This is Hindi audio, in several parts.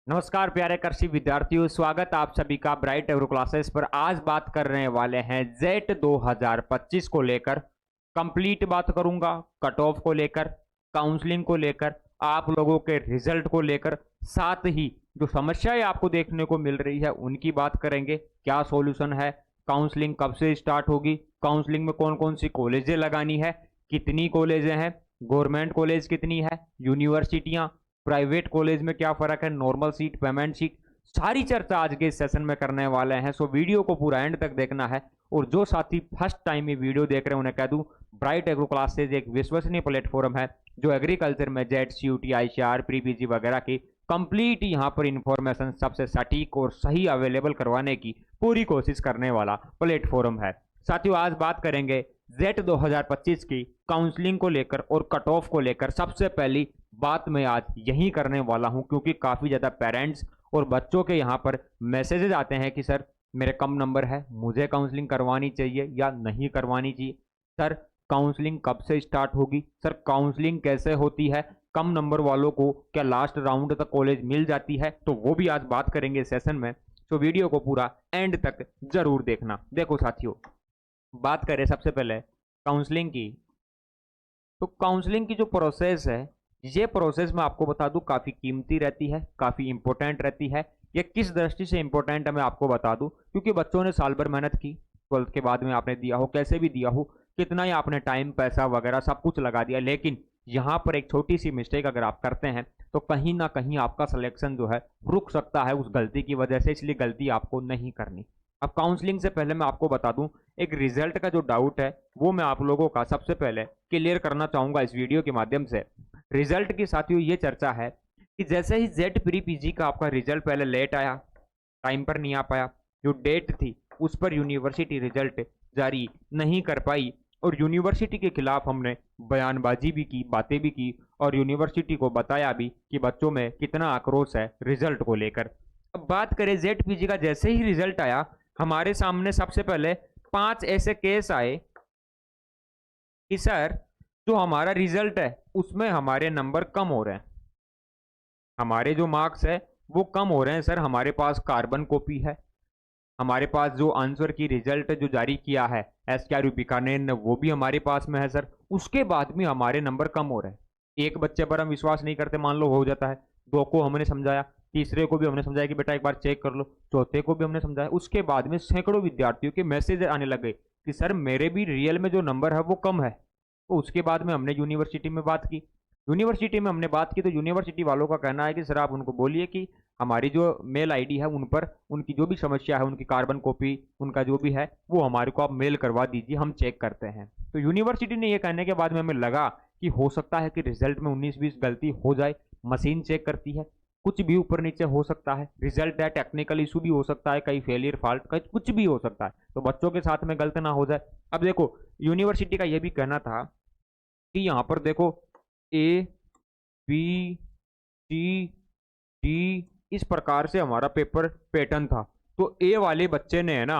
नमस्कार प्यारे कृषि विद्यार्थियों, स्वागत आप सभी का ब्राइट एग्रो क्लासेस पर। आज बात करने वाले हैं जेट 2025 को लेकर। कंप्लीट बात करूंगा कट ऑफ को लेकर, काउंसलिंग को लेकर, आप लोगों के रिजल्ट को लेकर, साथ ही जो समस्याएं आपको देखने को मिल रही है उनकी बात करेंगे। क्या सॉल्यूशन है, काउंसलिंग कब से स्टार्ट होगी, काउंसलिंग में कौन कौन सी कॉलेजें लगानी है, कितनी कॉलेजें हैं, गवर्नमेंट कॉलेज कितनी है, यूनिवर्सिटियां, प्राइवेट कॉलेज में क्या फर्क है, नॉर्मल सीट, पेमेंट सीट, सारी चर्चा आज के इस सेशन में करने वाले हैं। सो वीडियो को पूरा एंड तक देखना है। और जो साथी फर्स्ट टाइम ये वीडियो देख रहे हैं उन्हें कह दूं, ब्राइट एग्रो क्लासेज एक विश्वसनीय प्लेटफॉर्म है जो एग्रीकल्चर में JET, CUET, ICAR, pre PG वगैरह की कंप्लीट यहाँ पर इंफॉर्मेशन सबसे सटीक और सही अवेलेबल करवाने की पूरी कोशिश करने वाला प्लेटफॉर्म है। साथियों, आज बात करेंगे जेट 2025 की काउंसलिंग को लेकर और कट ऑफ को लेकर। सबसे पहली बात मैं आज यही करने वाला हूं क्योंकि काफ़ी ज़्यादा पेरेंट्स और बच्चों के यहाँ पर मैसेजेस आते हैं कि सर मेरे कम नंबर है, मुझे काउंसलिंग करवानी चाहिए या नहीं करवानी चाहिए। सर काउंसलिंग कब से स्टार्ट होगी, सर काउंसलिंग कैसे होती है, कम नंबर वालों को क्या लास्ट राउंड तक कॉलेज मिल जाती है, तो वो भी आज बात करेंगे सेशन में। तो वीडियो को पूरा एंड तक जरूर देखना। देखो साथियों, बात करें सबसे पहले काउंसलिंग की, तो काउंसलिंग की जो प्रोसेस है, ये प्रोसेस मैं आपको बता दूं काफ़ी कीमती रहती है, काफ़ी इंपॉर्टेंट रहती है। ये किस दृष्टि से इंपॉर्टेंट है मैं आपको बता दूं, क्योंकि बच्चों ने साल भर मेहनत की, 12th के बाद में आपने दिया हो, कैसे भी दिया हो, कितना ही आपने टाइम, पैसा वगैरह सब कुछ लगा दिया, लेकिन यहाँ पर एक छोटी सी मिस्टेक अगर आप करते हैं तो कहीं ना कहीं आपका सिलेक्शन जो है रुक सकता है उस गलती की वजह से। इसलिए गलती आपको नहीं करनी। अब काउंसलिंग से पहले मैं आपको बता दूं, एक रिजल्ट का जो डाउट है वो मैं आप लोगों का सबसे पहले क्लियर करना चाहूंगा इस वीडियो के माध्यम से। रिजल्ट की साथियों ये चर्चा है कि जैसे ही जेट प्री पीजी का आपका रिजल्ट पहले लेट आया, टाइम पर नहीं आ पाया, जो डेट थी उस पर यूनिवर्सिटी रिजल्ट जारी नहीं कर पाई, और यूनिवर्सिटी के खिलाफ हमने बयानबाजी भी की, बातें भी की, और यूनिवर्सिटी को बताया भी कि बच्चों में कितना आक्रोश है रिजल्ट को लेकर। अब बात करें जेट पीजी का, जैसे ही रिजल्ट आया हमारे सामने सबसे पहले 5 ऐसे केस आए कि सर जो हमारा रिजल्ट है उसमें हमारे नंबर कम हो रहे हैं, हमारे जो मार्क्स है वो कम हो रहे हैं। सर हमारे पास कार्बन कॉपी है, हमारे पास जो आंसर की रिजल्ट जो जारी किया है एसकेआरयू बीकानेर ने वो भी हमारे पास में है सर, उसके बाद भी हमारे नंबर कम हो रहे हैं। एक बच्चे पर हम विश्वास नहीं करते, मान लो हो जाता है, दो को हमने समझाया, तीसरे को भी हमने समझाया कि बेटा एक बार चेक कर लो, चौथे को भी हमने समझाया, उसके बाद में सैकड़ों विद्यार्थियों के मैसेज आने लगे कि सर मेरे भी रियल में जो नंबर है वो कम है। तो उसके बाद में हमने यूनिवर्सिटी में बात की। यूनिवर्सिटी में हमने बात की तो यूनिवर्सिटी वालों का कहना है कि सर आप उनको बोलिए कि हमारी जो मेल आईडी है उन पर उनकी जो भी समस्या है, उनकी कार्बन कॉपी, उनका जो भी है वो हमारे को आप मेल करवा दीजिए, हम चेक करते हैं। तो यूनिवर्सिटी ने ये कहने के बाद में हमें लगा कि हो सकता है कि रिजल्ट में 19-20 गलती हो जाए, मशीन चेक करती है, कुछ भी ऊपर नीचे हो सकता है, रिजल्ट है, टेक्निकल इशू भी हो सकता है, कई फेलियर फॉल्ट का कुछ भी हो सकता है, तो बच्चों के साथ में गलत ना हो जाए। अब देखो यूनिवर्सिटी का यह भी कहना था कि यहाँ पर देखो ए बी सी डी इस प्रकार से हमारा पेपर पैटर्न था, तो ए वाले बच्चे ने है ना,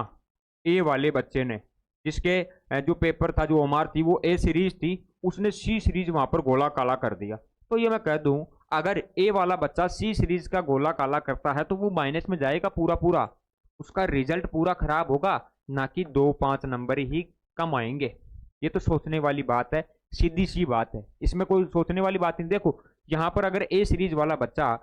ए वाले बच्चे ने जिसके जो पेपर था, जो ओमार थी वो ए सीरीज थी, उसने सी सीरीज वहां पर गोला काला कर दिया। तो ये मैं कह दूं, अगर ए वाला बच्चा सी सीरीज का गोला काला करता है तो वो माइनस में जाएगा पूरा पूरा, उसका रिजल्ट पूरा खराब होगा, ना कि 2-5 नंबर ही कम आएंगे। ये तो सोचने वाली बात है, सीधी सी बात है, इसमें कोई सोचने वाली बात नहीं। देखो यहाँ पर अगर ए सीरीज वाला बच्चा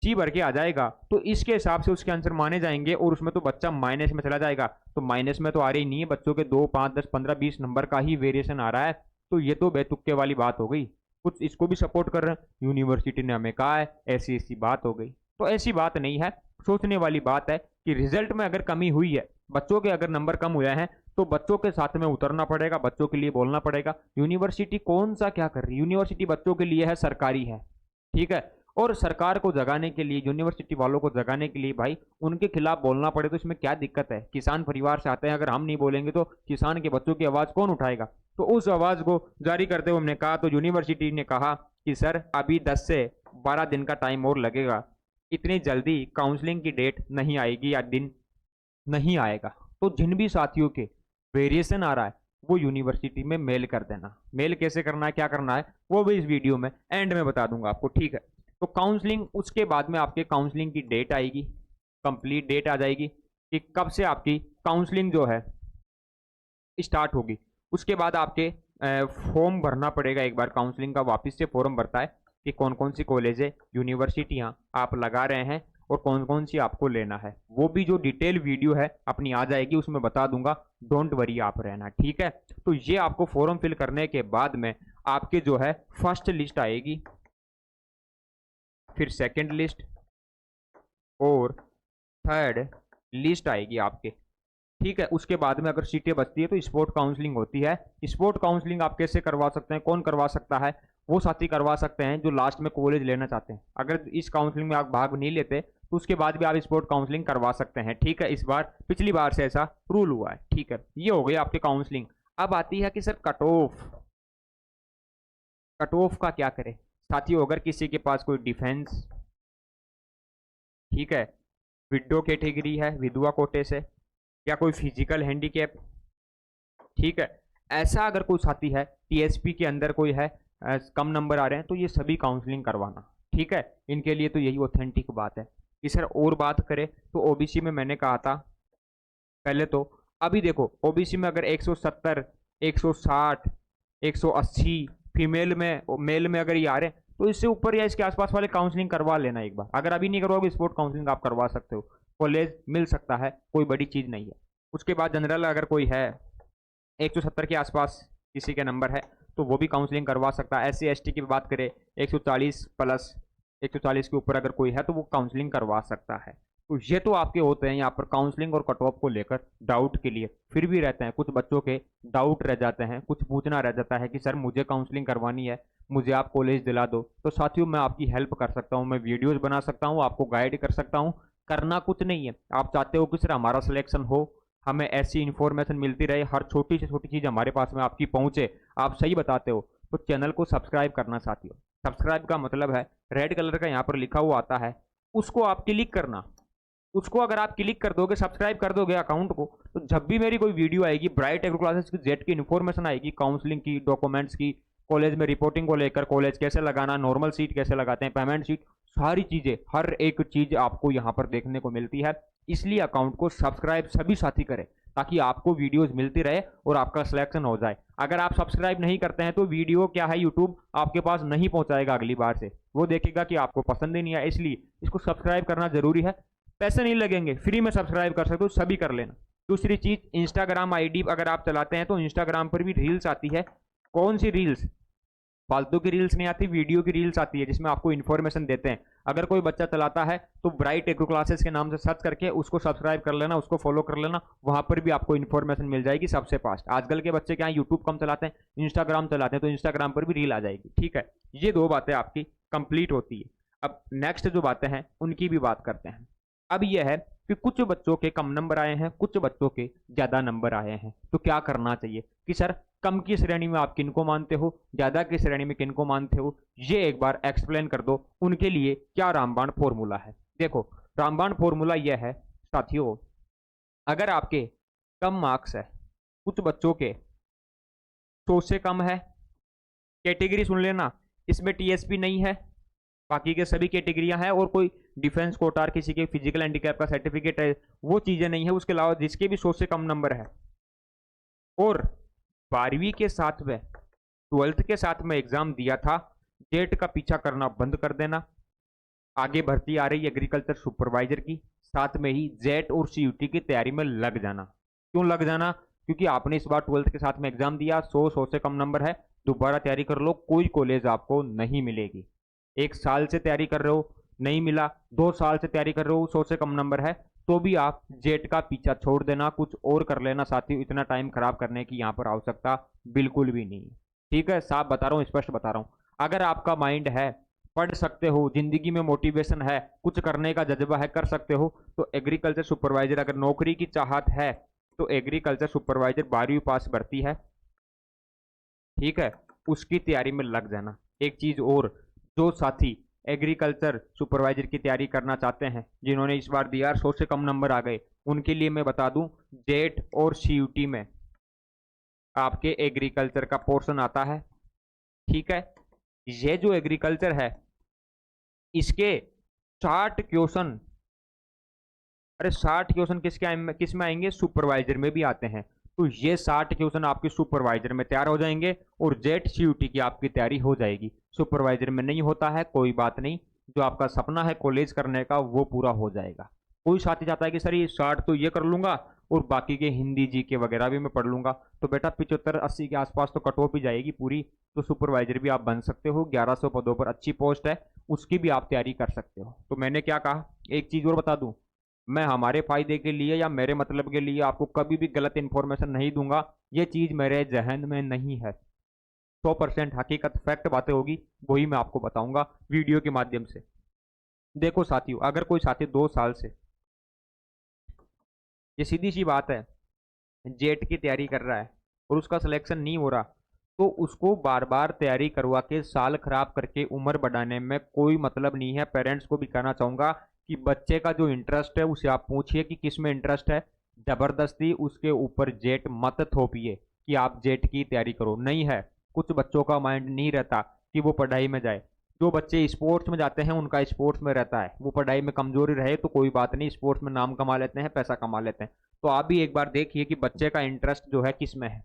सी भर के आ जाएगा तो इसके हिसाब से उसके आंसर माने जाएंगे, और उसमें तो बच्चा माइनस में चला जाएगा, तो माइनस में तो आ रही नहीं है, बच्चों के 2, 5, 10, 15, 20 नंबर का ही वेरिएशन आ रहा है। तो ये तो बेतुक्के वाली बात हो गई, कुछ इसको भी सपोर्ट कर रहे हैं, यूनिवर्सिटी ने हमें कहा है, ऐसी ऐसी बात हो गई। तो ऐसी बात नहीं है, सोचने वाली बात है कि रिजल्ट में अगर कमी हुई है, बच्चों के अगर नंबर कम हुए हैं तो बच्चों के साथ में उतरना पड़ेगा, बच्चों के लिए बोलना पड़ेगा। यूनिवर्सिटी कौन सा क्या कर रही है, यूनिवर्सिटी बच्चों के लिए है, सरकारी है, ठीक है, और सरकार को जगाने के लिए, यूनिवर्सिटी वालों को जगाने के लिए भाई उनके खिलाफ बोलना पड़े तो इसमें क्या दिक्कत है। किसान परिवार से आते हैं, अगर हम नहीं बोलेंगे तो किसान के बच्चों की आवाज़ कौन उठाएगा। तो उस आवाज़ को जारी करते हुए हमने कहा, तो यूनिवर्सिटी ने कहा कि सर अभी 10 से 12 दिन का टाइम और लगेगा, इतनी जल्दी काउंसलिंग की डेट नहीं आएगी या दिन नहीं आएगा। तो जिन भी साथियों के वेरिएशन आ रहा है वो यूनिवर्सिटी में मेल कर देना। मेल कैसे करना है, क्या करना है, वो भी इस वीडियो में एंड में बता दूंगा आपको, ठीक है। तो काउंसलिंग उसके बाद में आपके काउंसलिंग की डेट आएगी, कंप्लीट डेट आ जाएगी कि कब से आपकी काउंसलिंग जो है स्टार्ट होगी। उसके बाद आपके फॉर्म भरना पड़ेगा, एक बार काउंसलिंग का वापस से फॉर्म भरता है कि कौन कौन सी कॉलेज है, यूनिवर्सिटियां आप लगा रहे हैं और कौन कौन सी आपको लेना है। वो भी जो डिटेल वीडियो है अपनी आ जाएगी, उसमें बता दूंगा, डोंट वरी आप रहना, ठीक है। तो ये आपको फॉर्म फिल करने के बाद में आपके जो है फर्स्ट लिस्ट आएगी, फिर सेकंड लिस्ट और थर्ड लिस्ट आएगी आपके, ठीक है। उसके बाद में अगर सीटें बचती है तो स्पोर्ट काउंसलिंग होती है। स्पोर्ट काउंसलिंग आप कैसे करवा सकते हैं, कौन करवा सकता है? वो साथी करवा सकते हैं जो लास्ट में कॉलेज लेना चाहते हैं। अगर इस काउंसलिंग में आप भाग नहीं लेते तो उसके बाद भी आप स्पोर्ट काउंसलिंग करवा सकते हैं, ठीक है। इस बार पिछली बार से ऐसा रूल हुआ है, ठीक है। ये हो गई आपकी काउंसलिंग। अब आती है कि sir cut off, cut off का क्या करें साथियों? अगर किसी के पास कोई डिफेंस, ठीक है, विडो कैटेगरी है विधवा कोटे से, या कोई फिजिकल हैंडीकैप, ठीक है, ऐसा अगर कोई साथी है, टीएसपी के अंदर कोई है, कम नंबर आ रहे हैं, तो ये सभी काउंसलिंग करवाना, ठीक है। इनके लिए तो यही ऑथेंटिक बात है कि सर। और बात करें तो ओबीसी में मैंने कहा था पहले, तो अभी देखो ओबीसी में अगर 170, 160, 180 फीमेल में, मेल में अगर ये आ रहे हैं तो इससे ऊपर या इसके आसपास वाले काउंसलिंग करवा लेना एक बार। अगर अभी नहीं करवाओगे स्पोर्ट काउंसलिंग आप करवा सकते हो, कॉलेज मिल सकता है, कोई बड़ी चीज नहीं है। उसके बाद जनरल अगर कोई है 170 के आसपास किसी के नंबर है तो वो भी काउंसलिंग करवा सकता है। SC ST की बात करें 140 प्लस, 140 के ऊपर अगर कोई है तो वो काउंसलिंग करवा सकता है। तो ये तो आपके होते हैं यहाँ पर काउंसलिंग और कट ऑफ को लेकर डाउट के लिए। फिर भी रहते हैं कुछ बच्चों के डाउट रह जाते हैं, कुछ पूछना रह जाता है कि सर मुझे काउंसलिंग करवानी है, मुझे आप कॉलेज दिला दो। तो साथियों मैं आपकी हेल्प कर सकता हूँ, मैं वीडियोज बना सकता हूँ, आपको गाइड कर सकता हूँ। करना कुछ नहीं है, आप चाहते हो कि सर हमारा सिलेक्शन हो, हमें ऐसी इन्फॉर्मेशन मिलती रहे, हर छोटी से छोटी चीज़ हमारे पास में आपकी पहुंचे, आप सही बताते हो, तो चैनल को सब्सक्राइब करना साथियों। सब्सक्राइब का मतलब है रेड कलर का यहाँ पर लिखा हुआ आता है, उसको आप क्लिक करना। उसको अगर आप क्लिक कर दोगे, सब्सक्राइब कर दोगे अकाउंट को, तो जब भी मेरी कोई वीडियो आएगी ब्राइट एग्रो क्लासेस की जेट की इन्फॉर्मेशन आएगी, काउंसलिंग की, डॉक्यूमेंट्स की, कॉलेज में रिपोर्टिंग को लेकर, कॉलेज कैसे लगाना, नॉर्मल सीट कैसे लगाते हैं, पेमेंट सीट, सारी चीजें, हर एक चीज आपको यहाँ पर देखने को मिलती है। इसलिए अकाउंट को सब्सक्राइब सभी साथी करें ताकि आपको वीडियोस मिलती रहे और आपका सिलेक्शन हो जाए। अगर आप सब्सक्राइब नहीं करते हैं तो वीडियो क्या है, यूट्यूब आपके पास नहीं पहुंचाएगा अगली बार से, वो देखेगा कि आपको पसंद ही नहीं आया। इसलिए इसको सब्सक्राइब करना जरूरी है, पैसे नहीं लगेंगे, फ्री में सब्सक्राइब कर सकते हो, सभी कर लेना। दूसरी चीज, इंस्टाग्राम आईडी अगर आप चलाते हैं तो इंस्टाग्राम पर भी रील्स आती है। कौन सी रील्स? फालतू की रील्स नहीं आती, वीडियो की रील्स आती है जिसमें आपको इन्फॉर्मेशन देते हैं। अगर कोई बच्चा चलाता है तो ब्राइट एग्रो क्लासेस के नाम से सर्च करके उसको सब्सक्राइब कर लेना, उसको फॉलो कर लेना, वहां पर भी आपको इन्फॉर्मेशन मिल जाएगी सबसे फास्ट। आजकल के बच्चे क्या है, यूट्यूब कम चलाते हैं, इंस्टाग्राम चलाते हैं, तो इंस्टाग्राम पर भी रील आ जाएगी, ठीक है। ये दो बातें आपकी कंप्लीट होती है। अब नेक्स्ट जो बातें हैं उनकी भी बात करते हैं। अब यह है कि कुछ बच्चों के कम नंबर आए हैं, कुछ बच्चों के ज्यादा नंबर आए हैं, तो क्या करना चाहिए कि सर कम की श्रेणी में आप किनको मानते हो, ज्यादा की श्रेणी में किनको मानते हो, ये एक बार एक्सप्लेन कर दो। उनके लिए क्या रामबाण फॉर्मूला है? देखो रामबाण फॉर्मूला यह है साथियों, अगर आपके कम मार्क्स है, कुछ बच्चों के 100 से कम है, कैटेगरी सुन लेना, इसमें टीएसपी नहीं है, बाकी के सभी कैटेगरियां हैं, और कोई डिफेंस कोटार, किसी के फिजिकल हैंडीकैप का सर्टिफिकेट है, वो चीजें नहीं है। उसके अलावा जिसके भी 100 से कम नंबर है और 12वीं के साथ में 12th के साथ में एग्जाम दिया था, जेट का पीछा करना बंद कर देना। आगे भर्ती आ रही एग्रीकल्चर सुपरवाइजर की, साथ में ही जेट और सीयूटी की तैयारी में लग जाना। क्यों लग जाना? क्योंकि आपने इस बार 12th के साथ में एग्जाम दिया, 100 से कम नंबर है, दोबारा तैयारी कर लो, कोई कॉलेज आपको नहीं मिलेगी। 1 साल से तैयारी कर रहे हो नहीं मिला, 2 साल से तैयारी कर रहे हो 100 से कम नंबर है, तो भी आप जेट का पीछा छोड़ देना, कुछ और कर लेना साथियों। इतना टाइम खराब करने की यहाँ पर आवश्यकता बिल्कुल भी नहीं है, ठीक है। साफ बता रहा हूँ, स्पष्ट बता रहा हूँ। अगर आपका माइंड है, पढ़ सकते हो, जिंदगी में मोटिवेशन है, कुछ करने का जज्बा है, कर सकते हो, तो एग्रीकल्चर सुपरवाइजर, अगर नौकरी की चाहत है तो एग्रीकल्चर सुपरवाइजर 12वीं पास भर्ती है, ठीक है, उसकी तैयारी में लग जाना। एक चीज और, जो साथी एग्रीकल्चर सुपरवाइजर की तैयारी करना चाहते हैं, जिन्होंने इस बार दिया 100 से कम नंबर आ गए, उनके लिए मैं बता दूं, जेट और सीयूटी में आपके एग्रीकल्चर का पोर्शन आता है, ठीक है। ये जो एग्रीकल्चर है इसके 60 क्वेश्चन, अरे 60 क्वेश्चन किस में आएंगे, सुपरवाइजर में भी आते हैं। तो ये 60 क्वेश्चन आपके सुपरवाइजर में तैयार हो जाएंगे और जेट सीयूटी की आपकी तैयारी हो जाएगी। सुपरवाइजर में नहीं होता है कोई बात नहीं, जो आपका सपना है कॉलेज करने का वो पूरा हो जाएगा। कोई साथी चाहता है कि सर ये 60 तो ये कर लूंगा और बाकी के हिंदी जी के वगैरह भी मैं पढ़ लूंगा, तो बेटा 75-80 के आसपास तो कट ऑफ ही जाएगी पूरी। तो सुपरवाइजर भी आप बन सकते हो, 1100 पदों पर अच्छी पोस्ट है, उसकी भी आप तैयारी कर सकते हो। तो मैंने क्या कहा, एक चीज और बता दूं, मैं हमारे फायदे के लिए या मेरे मतलब के लिए आपको कभी भी गलत इंफॉर्मेशन नहीं दूंगा। ये चीज मेरे जहन में नहीं है, 100% हकीकत फैक्ट बातें होगी वही मैं आपको बताऊंगा वीडियो के माध्यम से। देखो साथियों, अगर कोई साथी 2 साल से, ये सीधी सी बात है, जेट की तैयारी कर रहा है और उसका सिलेक्शन नहीं हो रहा, तो उसको बार बार तैयारी करवा के साल खराब करके उम्र बढ़ाने में कोई मतलब नहीं है। पेरेंट्स को भी कहना चाहूंगा कि बच्चे का जो इंटरेस्ट है उसे आप पूछिए कि किस में इंटरेस्ट है, जबरदस्ती उसके ऊपर जेट मत थोपिए कि आप जेट की तैयारी करो। नहीं है, कुछ बच्चों का माइंड नहीं रहता कि वो पढ़ाई में जाए। जो बच्चे स्पोर्ट्स में जाते हैं उनका स्पोर्ट्स में रहता है, वो पढ़ाई में कमजोरी रहे तो कोई बात नहीं, स्पोर्ट्स में नाम कमा लेते हैं, पैसा कमा लेते हैं। तो आप भी एक बार देखिए कि बच्चे का इंटरेस्ट जो है किस में है,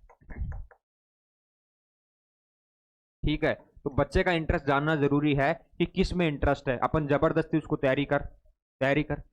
ठीक है। तो बच्चे का इंटरेस्ट जानना जरूरी है कि किस में इंटरेस्ट है। अपन जबरदस्ती उसको तैयारी कर,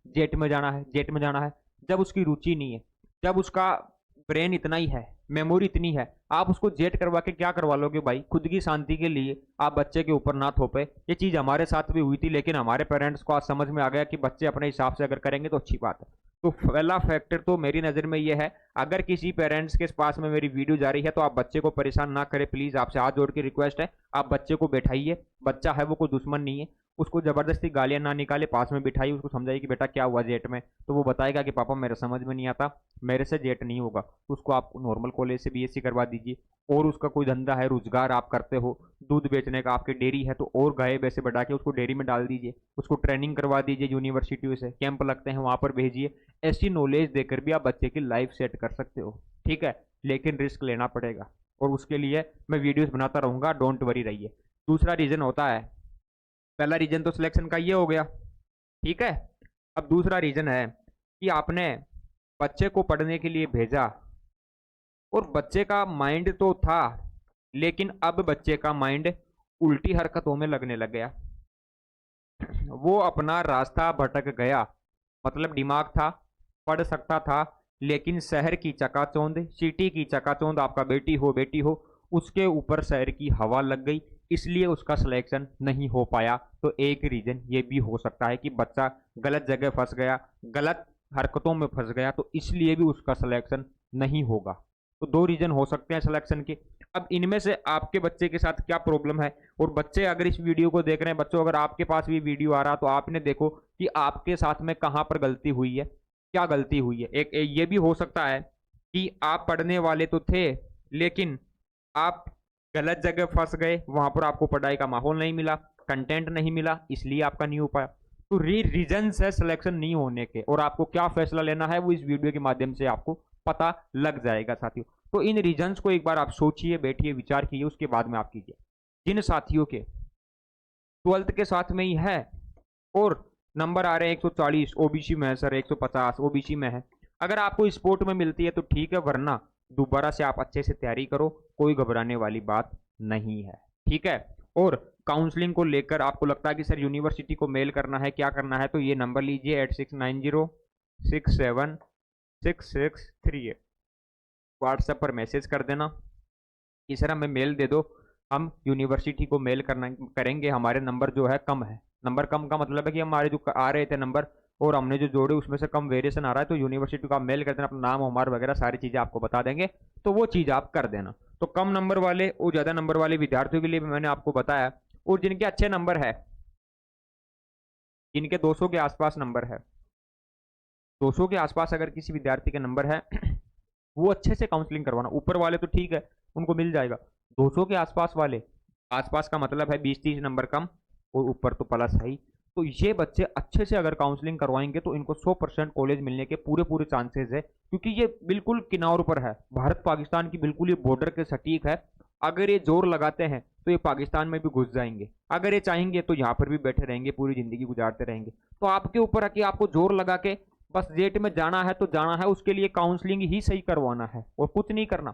जेट में जाना है, जेट में जाना है, जब उसकी रुचि नहीं है, जब उसका ब्रेन इतना ही है, मेमोरी इतनी है, आप उसको जेट करवा के क्या करवा लोगे भाई। खुद की शांति के लिए आप बच्चे के ऊपर ना थोपे। ये चीज हमारे साथ भी हुई थी, लेकिन हमारे पेरेंट्स को आज समझ में आ गया कि बच्चे अपने हिसाब से अगर करेंगे तो अच्छी बात है। तो पहला फैक्टर तो मेरी नजर में ये है, अगर किसी पेरेंट्स के पास में मेरी वीडियो जा रही है तो आप बच्चे को परेशान ना करें प्लीज, आपसे हाथ जोड़ के रिक्वेस्ट है। आप बच्चे को बैठाइए, बच्चा है वो कोई दुश्मन नहीं है, उसको जबरदस्ती गालियां ना निकाले, पास में बिठाइए, उसको समझाइए कि बेटा क्या हुआ जेट में, तो वो बताएगा कि पापा मेरे समझ में नहीं आता, मेरे से जेट नहीं होगा। तो उसको आप नॉर्मल कॉलेज से बीएससी करवा दीजिए। और उसका कोई धंधा है, रोजगार आप करते हो, दूध बेचने का, आपकी डेयरी है, तो और गाय भैंसे बढ़ा के उसको डेयरी में डाल दीजिए, उसको ट्रेनिंग करवा दीजिए, यूनिवर्सिटी से कैंप लगते हैं वहां पर भेजिए। ऐसी नॉलेज देकर भी आप बच्चे की लाइफ सेट कर सकते हो, ठीक है, लेकिन रिस्क लेना पड़ेगा और उसके लिए मैं वीडियोस बनाता रहूंगा, डोंट वरी रहिए। दूसरा रीजन होता है, पहला रीजन तो सिलेक्शन का ये हो गया, ठीक है। अब दूसरा रीजन है कि आपने बच्चे को पढ़ने के लिए भेजा और बच्चे का माइंड तो था, लेकिन अब बच्चे का माइंड उल्टी हरकतों में लगने लग गया, वो अपना रास्ता भटक गया। मतलब दिमाग था, पढ़ सकता था, लेकिन शहर की चकाचौंध, सिटी की चकाचौंध, आपका बेटी हो उसके ऊपर शहर की हवा लग गई, इसलिए उसका सिलेक्शन नहीं हो पाया। तो एक रीजन ये भी हो सकता है कि बच्चा गलत जगह फंस गया, गलत हरकतों में फंस गया, तो इसलिए भी उसका सिलेक्शन नहीं होगा। तो 2 रीजन हो सकते हैं सिलेक्शन के। अब इनमें से आपके बच्चे के साथ क्या प्रॉब्लम है, और बच्चे अगर इस वीडियो को देख रहे हैं, बच्चों अगर आपके पास भी वीडियो आ रहा तो आपने देखो कि आपके साथ में कहां पर गलती हुई है, क्या गलती हुई है। एक ये भी हो सकता है कि आप पढ़ने वाले तो थे, लेकिन आप गलत जगह फंस गए, वहां पर आपको पढ़ाई का माहौल नहीं मिला, कंटेंट नहीं मिला, इसलिए आपका नहीं हो पाया। तो रीजन है सिलेक्शन नहीं होने के, और आपको क्या फैसला लेना है वो इस वीडियो के माध्यम से आपको पता लग जाएगा साथियों। तो इन रीजंस को एक बार आप सोचिए, बैठिए, विचार कीजिए, उसके बाद में आप कीजिए। जिन साथियों के 12th के साथ में ही है और नंबर आ रहे हैं 140, ओबीसी में है सर, 150 ओबीसी में है, अगर आपको स्पोर्ट में मिलती है तो ठीक है, वरना दोबारा से आप अच्छे से तैयारी करो, कोई घबराने वाली बात नहीं है, ठीक है। और काउंसलिंग को लेकर आपको लगता है कि सर यूनिवर्सिटी को मेल करना है, क्या करना है, तो ये नंबर लीजिए 8690676638, व्हाट्सएप पर मैसेज कर देना कि सर हमें मेल दे दो, हम यूनिवर्सिटी को मेल करना करेंगे, हमारे नंबर जो है कम है। नंबर कम का मतलब है कि हमारे जो आ रहे थे नंबर और हमने जो जोड़े उसमें से कम वेरिएशन आ रहा है, तो यूनिवर्सिटी को आप मेल कर देना, अपना नाम, उम्र वगैरह सारी चीज़ें आपको बता देंगे, तो वो चीज़ आप कर देना। तो कम नंबर वाले और ज़्यादा नंबर वाले विद्यार्थियों के लिए मैंने आपको बताया, और जिनके अच्छे नंबर है, जिनके 200 के आसपास नंबर है, 200 के आसपास अगर किसी विद्यार्थी के नंबर है वो अच्छे से काउंसलिंग करवाना। ऊपर वाले तो ठीक है, उनको मिल जाएगा, 200 के आसपास वाले, आसपास का मतलब है 20-30 नंबर कम और ऊपर तो प्लस है ही। तो ये बच्चे अच्छे से अगर काउंसलिंग करवाएंगे तो इनको 100% कॉलेज मिलने के पूरे पूरे चांसेस है, क्योंकि ये बिल्कुल किनारों पर है, भारत पाकिस्तान की बिल्कुल ये बॉर्डर के सटीक है। अगर ये जोर लगाते हैं तो ये पाकिस्तान में भी घुस जाएंगे। अगर ये चाहेंगे तो यहाँ पर भी बैठे रहेंगे, पूरी जिंदगी गुजारते रहेंगे। तो आपके ऊपर है कि आपको जोर लगा के बस जेट में जाना है तो जाना है, उसके लिए काउंसलिंग ही सही करवाना है और कुछ नहीं करना।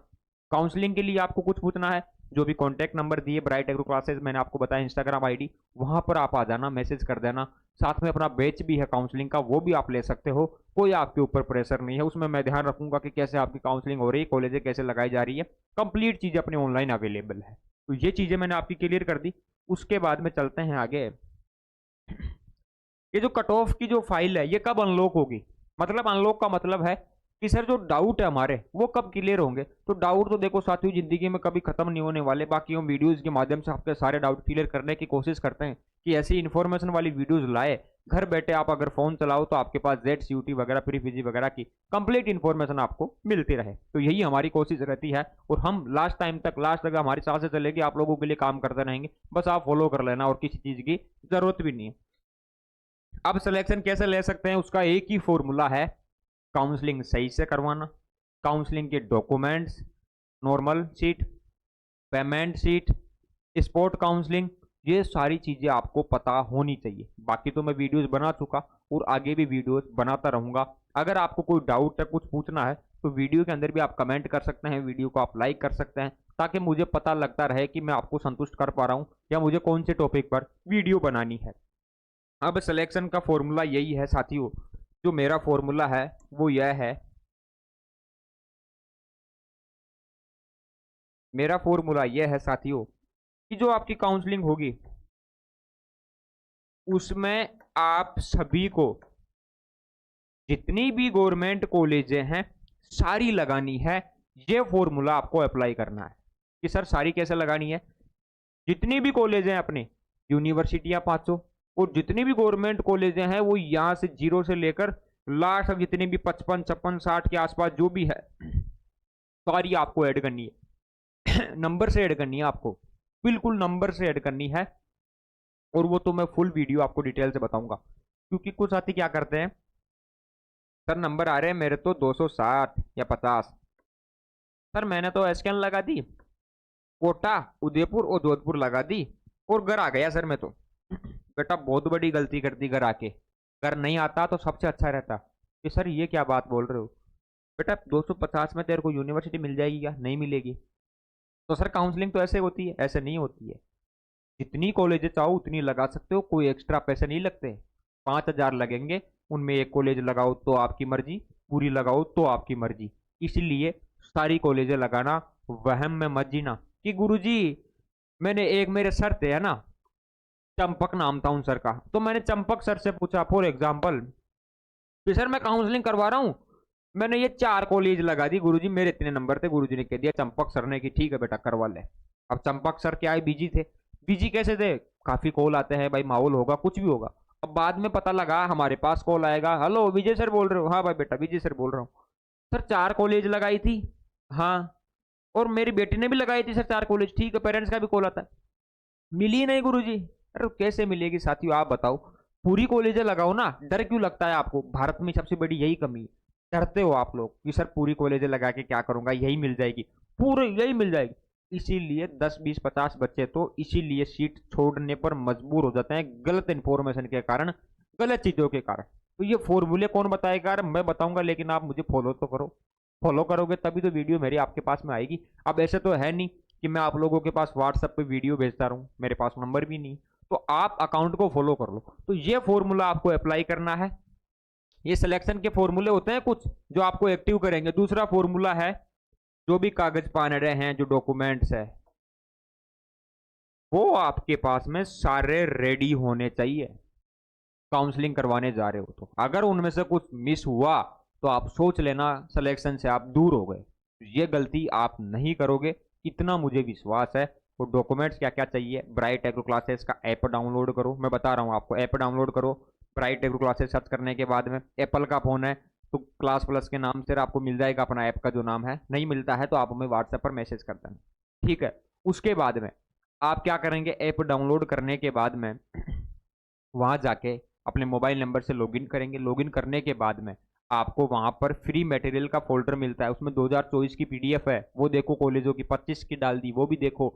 काउंसलिंग के लिए आपको कुछ पूछना है, जो भी कॉन्टैक्ट नंबर दिए ब्राइट एग्रो क्लासेस मैंने आपको बताया, इंस्टाग्राम आईडी, वहां पर आप आ जाना, मैसेज कर देना। साथ में अपना बैच भी है काउंसलिंग का, वो भी आप ले सकते हो, कोई आपके ऊपर प्रेशर नहीं है। उसमें मैं ध्यान रखूंगा कि कैसे आपकी काउंसलिंग हो रही है, कॉलेज कैसे लगाई जा रही है, कंप्लीट चीजें अपने ऑनलाइन अवेलेबल है। तो ये चीजें मैंने आपकी क्लियर कर दी। उसके बाद में चलते हैं आगे। ये जो कट ऑफ की जो फाइल है ये कब अनलॉक होगी, मतलब अनलॉक का मतलब है कि सर जो डाउट है हमारे वो कब क्लियर होंगे। तो डाउट तो देखो साथियों जिंदगी में कभी खत्म नहीं होने वाले, बाकी हम वीडियोस के माध्यम से आपके सारे डाउट क्लियर करने की कोशिश करते हैं कि ऐसी इन्फॉर्मेशन वाली वीडियोस लाए। घर बैठे आप अगर फोन चलाओ तो आपके पास जेट सीयूटी वगैरह प्री पीजी वगैरह की कंप्लीट इन्फॉर्मेशन आपको मिलती रहे। तो यही हमारी कोशिश रहती है और हम लास्ट टाइम तक, लास्ट तक हमारी सांसें चलेगी, आप लोगों के लिए काम करते रहेंगे। बस आप फॉलो कर लेना और किसी चीज की जरूरत भी नहीं है। अब सिलेक्शन कैसे ले सकते हैं, उसका एक ही फॉर्मूला है, काउंसलिंग सही से करवाना, काउंसलिंग के documents, normal seat, payment seat, sport counselling, ये सारी चीजें आपको पता होनी चाहिए। बाकी तो मैं वीडियोस बना चुका और आगे भी वीडियोस बनाता रहूंगा। अगर आपको कोई डाउट है, कुछ पूछना है, तो वीडियो के अंदर भी आप कमेंट कर सकते हैं, वीडियो को आप लाइक कर सकते हैं, ताकि मुझे पता लगता रहे कि मैं आपको संतुष्ट कर पा रहा हूं या मुझे कौन से टॉपिक पर वीडियो बनानी है। अब सिलेक्शन का फॉर्मूला यही है साथियों, जो मेरा फॉर्मूला है वो यह है, मेरा फॉर्मूला यह है साथियों कि जो आपकी काउंसलिंग होगी उसमें आप सभी को जितनी भी गवर्नमेंट कॉलेजें हैं सारी लगानी है। ये फॉर्मूला आपको अप्लाई करना है कि सर सारी कैसे लगानी है, जितनी भी कॉलेज हैं अपने, यूनिवर्सिटियां 500, और जितनी भी गवर्नमेंट कॉलेजें हैं वो यहां से जीरो से लेकर लास्ट तक जितनी भी 55 56 60 के आसपास जो भी है सारी आपको ऐड करनी है। नंबर से ऐड करनी है आपको, बिल्कुल नंबर से ऐड करनी है। और वो तो मैं फुल वीडियो आपको डिटेल से बताऊंगा, क्योंकि कुछ साथी क्या करते हैं, सर नंबर आ रहे हैं मेरे तो 260 या 50, सर मैंने तो एसकेएन लगा दी, कोटा, उदयपुर और जोधपुर लगा दी और घर आ गया सर मैं तो। बेटा बहुत बड़ी गलती कर दी घर आके, घर नहीं आता तो सबसे अच्छा रहता। कि सर ये क्या बात बोल रहे हो, बेटा 250 में तेरे को यूनिवर्सिटी मिल जाएगी क्या, नहीं मिलेगी। तो सर काउंसलिंग तो ऐसे होती है, ऐसे नहीं होती है। जितनी कॉलेज चाहो उतनी लगा सकते हो, कोई एक्स्ट्रा पैसे नहीं लगते। 5000 लगेंगे, उनमें एक कॉलेज लगाओ तो आपकी मर्जी, पूरी लगाओ तो आपकी मर्जी। इसलिए सारी कॉलेजें लगाना, वहम में मत जीना कि गुरुजी मैंने एक, मेरे सर थे है ना, चंपक नाम था उन सर का, तो मैंने चंपक सर से पूछा फॉर एग्जाम्पल कि सर मैं काउंसलिंग करवा रहा हूँ, मैंने ये 4 कॉलेज लगा दी गुरुजी, मेरे इतने नंबर थे, गुरुजी ने कह दिया चंपक सर ने कि ठीक है बेटा करवा ले। अब चंपक सर क्या है, बिजी थे। बिजी कैसे थे, काफी कॉल आते हैं भाई, माहौल होगा कुछ भी होगा। अब बाद में पता लगा हमारे पास कॉल आएगा, हेलो विजय सर बोल रहे हो, हाँ भाई बेटा विजय सर बोल रहा हूँ। सर 4 कॉलेज लगाई थी, हाँ, और मेरी बेटी ने भी लगाई थी सर 4 कॉलेज, ठीक है, पेरेंट्स का भी कॉल आता है, मिली नहीं गुरुजी। अरे कैसे मिलेगी साथियों आप बताओ, पूरी कॉलेजें लगाओ ना, डर क्यों लगता है आपको, भारत में सबसे बड़ी यही कमी है, डरते हो आप लोग कि सर पूरी कॉलेजें लगा के क्या करूंगा, यही मिल जाएगी, पूरे यही मिल जाएगी। इसीलिए 10 20 50 बच्चे तो इसीलिए सीट छोड़ने पर मजबूर हो जाते हैं, गलत इंफॉर्मेशन के कारण, गलत चीजों के कारण। तो ये फॉर्मूले कौन बताएगा, मैं बताऊंगा, लेकिन आप मुझे फॉलो तो करो, फॉलो करोगे तभी तो वीडियो मेरी आपके पास में आएगी। अब ऐसे तो है नहीं कि मैं आप लोगों के पास व्हाट्सएप पे वीडियो भेजता रहूं, मेरे पास नंबर भी नहीं, तो आप अकाउंट को फॉलो कर लो। तो ये फॉर्मूला आपको अप्लाई करना है। ये सिलेक्शन के फॉर्मूले होते हैं कुछ जो आपको एक्टिव करेंगे। दूसरा फॉर्मूला है, जो भी कागज पाने हैं, जो डॉक्यूमेंट्स है, वो आपके पास में सारे रेडी होने चाहिए। काउंसलिंग करवाने जा रहे हो तो अगर उनमें से कुछ मिस हुआ तो आप सोच लेना सिलेक्शन से आप दूर हो गए। ये गलती आप नहीं करोगे, इतना मुझे विश्वास है। तो डॉक्यूमेंट्स क्या क्या चाहिए, ब्राइट एग्रो क्लासेस का ऐप डाउनलोड करो, मैं बता रहा हूँ आपको, ऐप डाउनलोड करो। ब्राइट एग्रो क्लासेस सर्च करने के बाद में एप्पल का फोन है तो क्लास प्लस के नाम से आपको मिल जाएगा अपना ऐप का जो नाम है, नहीं मिलता है तो आप हमें व्हाट्सएप पर मैसेज कर देना, ठीक है। उसके बाद में आप क्या करेंगे, ऐप डाउनलोड करने के बाद में वहां जाके अपने मोबाइल नंबर से लॉगिन करेंगे। लॉगिन करने के बाद में आपको वहां पर फ्री मटेरियल का फोल्डर मिलता है, उसमें 2024 की पीडीएफ है, वो देखो, कॉलेजों की 25 की डाल दी वो भी देखो,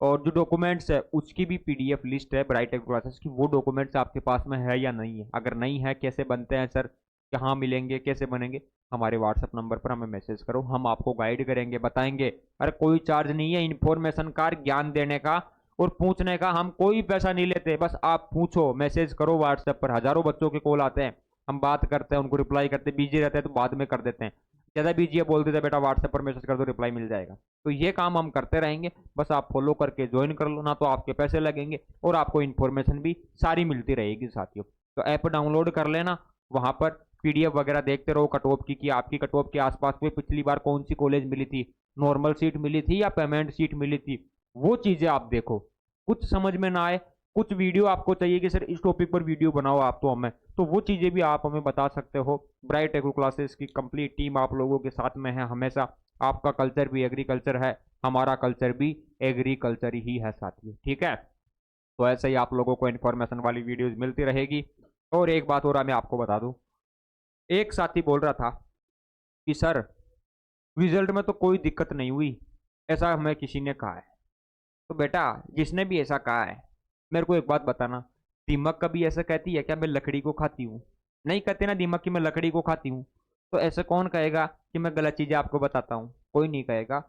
और जो डॉक्यूमेंट्स है उसकी भी पीडीएफ लिस्ट है ब्राइट एग्रो क्लासेस की। वो डॉक्यूमेंट्स आपके पास में है या नहीं है? अगर नहीं है, कैसे बनते हैं सर, कहाँ मिलेंगे, कैसे बनेंगे, हमारे व्हाट्सएप नंबर पर हमें मैसेज करो, हम आपको गाइड करेंगे, बताएंगे। अरे कोई चार्ज नहीं है इन्फॉर्मेशन का, ज्ञान देने का और पूछने का, हम कोई पैसा नहीं लेते। बस आप पूछो, मैसेज करो व्हाट्सएप पर। हजारों बच्चों के कॉल आते हैं, हम बात करते हैं, उनको रिप्लाई करते हैं। बिजी रहते हैं तो बाद में कर देते हैं, ज़्यादा बिजी है बोल देते बेटा व्हाट्सएप पर मैसेज कर दो, रिप्लाई मिल जाएगा। तो ये काम हम करते रहेंगे, बस आप फॉलो करके ज्वाइन कर लो ना, तो आपके पैसे लगेंगे और आपको इन्फॉर्मेशन भी सारी मिलती रहेगी साथियों। तो ऐप डाउनलोड कर लेना, वहाँ पर पीडीएफ वगैरह देखते रहो कट ऑफ की, कि आपकी कट ऑफ के आसपास में पिछली बार कौन सी कॉलेज मिली थी, नॉर्मल सीट मिली थी या पेमेंट सीट मिली थी, वो चीज़ें आप देखो। कुछ समझ में ना आए, कुछ वीडियो आपको चाहिए कि सर इस टॉपिक पर वीडियो बनाओ आप, तो हमें, तो वो चीज़ें भी आप हमें बता सकते हो। ब्राइट एग्रो क्लासेस की कंप्लीट टीम आप लोगों के साथ में है हमेशा। आपका कल्चर भी एग्रीकल्चर है, हमारा कल्चर भी एग्रीकल्चर ही है साथियों, ठीक है। तो ऐसे ही आप लोगों को इन्फॉर्मेशन वाली वीडियोज मिलती रहेगी। और एक बात और मैं आपको बता दूं, एक साथी बोल रहा था कि सर रिजल्ट में तो कोई दिक्कत नहीं हुई, ऐसा हमें किसी ने कहा है। तो बेटा जिसने भी ऐसा कहा है, मेरे को एक बात बताना, दीमक कभी ऐसा कहती है क्या मैं लकड़ी को खाती हूँ? नहीं कहते ना दीमक कि मैं लकड़ी को खाती हूँ। तो ऐसा कौन कहेगा कि मैं गलत चीज़ें आपको बताता हूँ? कोई नहीं कहेगा।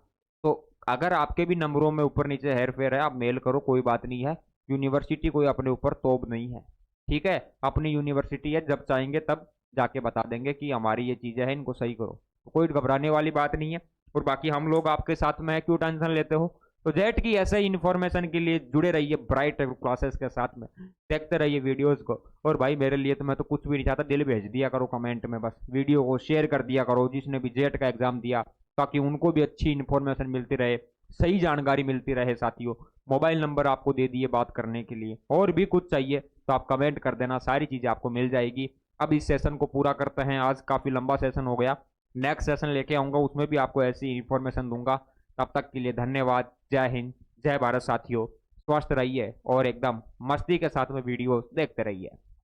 तो अगर आपके भी नंबरों में ऊपर नीचे हेर फेर है, आप मेल करो, कोई बात नहीं है। यूनिवर्सिटी कोई अपने ऊपर तोप नहीं है, ठीक है। अपनी यूनिवर्सिटी है, जब चाहेंगे तब जाके बता देंगे कि हमारी ये चीज़ें हैं, इनको सही करो। तो कोई घबराने वाली बात नहीं है। और बाकी हम लोग आपके साथ में है, क्यों टेंशन लेते हो? तो जेट की ऐसे ही इन्फॉर्मेशन के लिए जुड़े रहिए ब्राइट क्लासेस के साथ में, देखते रहिए वीडियोस को। और भाई मेरे लिए तो मैं तो कुछ भी नहीं चाहता, दिल भेज दिया करो कमेंट में, बस वीडियो को शेयर कर दिया करो जिसने भी जेट का एग्जाम दिया, ताकि उनको भी अच्छी इन्फॉर्मेशन मिलती रहे, सही जानकारी मिलती रहे साथियों। मोबाइल नंबर आपको दे दिए बात करने के लिए, और भी कुछ चाहिए तो आप कमेंट कर देना, सारी चीज़ें आपको मिल जाएगी। अब इस सेशन को पूरा करते हैं, आज काफ़ी लंबा सेशन हो गया। नेक्स्ट सेशन लेके आऊँगा, उसमें भी आपको ऐसी इन्फॉर्मेशन दूंगा। तब तक के लिए धन्यवाद। जय हिंद, जय भारत साथियों। स्वस्थ रहिए और एकदम मस्ती के साथ में वीडियो देखते रहिए।